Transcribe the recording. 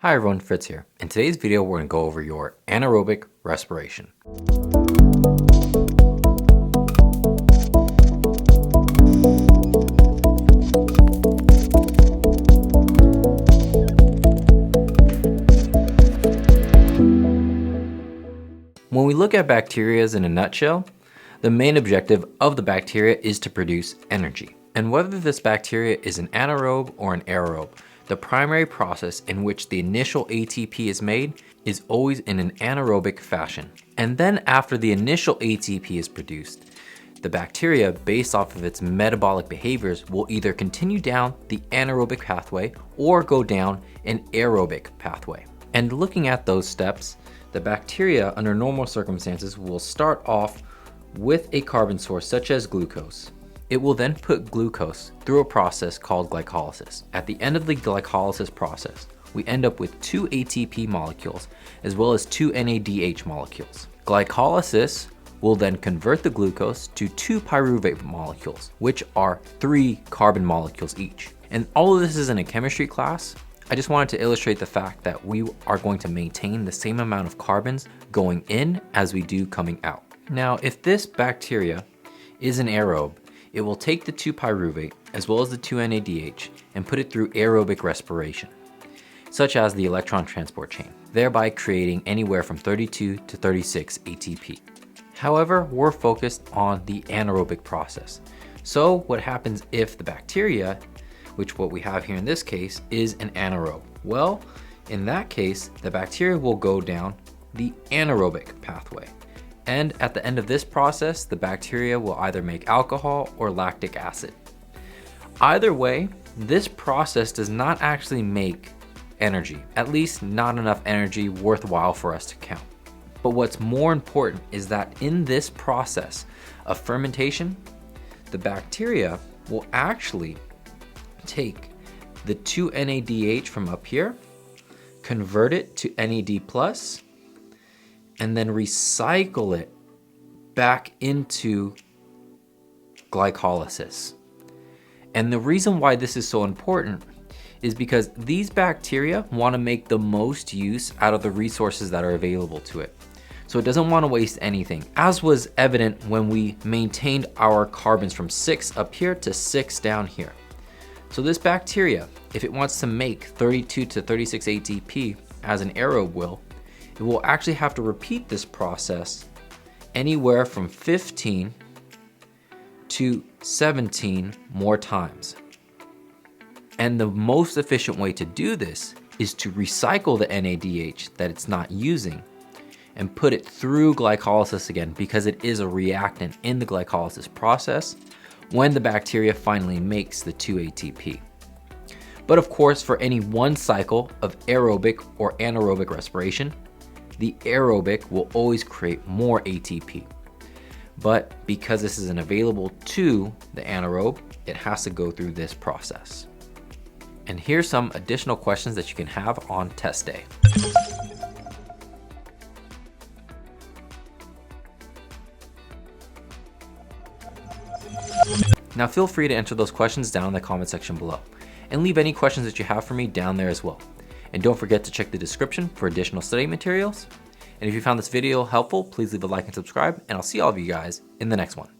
Hi everyone, Fritz here. In today's video, we're going to go over your anaerobic respiration. When we look at bacteria in a nutshell, the main objective of the bacteria is to produce energy. And whether this bacteria is an anaerobe or an aerobe, the primary process in which the initial ATP is made is always in an anaerobic fashion. And then after the initial ATP is produced, the bacteria, based off of its metabolic behaviors, will either continue down the anaerobic pathway or go down an aerobic pathway. And looking at those steps, the bacteria under normal circumstances will start off with a carbon source such as glucose. It will then put glucose through a process called glycolysis. At the end of the glycolysis process, we end up with 2 ATP molecules as well as 2 NADH molecules. Glycolysis will then convert the glucose to 2 pyruvate molecules, which are 3 carbon molecules each. And all of this is in a chemistry class. I just wanted to illustrate the fact that we are going to maintain the same amount of carbons going in as we do coming out. Now, if this bacteria is an aerobe, it will take the 2 pyruvate as well as the 2 NADH and put it through aerobic respiration, such as the electron transport chain, thereby creating anywhere from 32 to 36 ATP. However, we're focused on the anaerobic process. So what happens if the bacteria, which what we have here in this case, is an anaerobe? Well, in that case, the bacteria will go down the anaerobic pathway. And at the end of this process, the bacteria will either make alcohol or lactic acid. Either way, this process does not actually make energy, at least not enough energy worthwhile for us to count. But what's more important is that in this process of fermentation, the bacteria will actually take the 2 NADH from up here, convert it to NAD+, and then recycle it back into glycolysis. And the reason why this is so important is because these bacteria want to make the most use out of the resources that are available to it. So it doesn't want to waste anything, as was evident when we maintained our carbons from 6 up here to 6 down here. So this bacteria, if it wants to make 32 to 36 ATP as an aerobe will, it will actually have to repeat this process anywhere from 15 to 17 more times. And the most efficient way to do this is to recycle the NADH that it's not using and put it through glycolysis again, because it is a reactant in the glycolysis process when the bacteria finally makes the 2 ATP. But of course, for any one cycle of aerobic or anaerobic respiration, the aerobic will always create more ATP. But because this isn't available to the anaerobe, it has to go through this process. And here's some additional questions that you can have on test day. Now feel free to enter those questions down in the comment section below, and leave any questions that you have for me down there as well. And don't forget to check the description for additional study materials. And if you found this video helpful, please leave a like and subscribe, and I'll see all of you guys in the next one.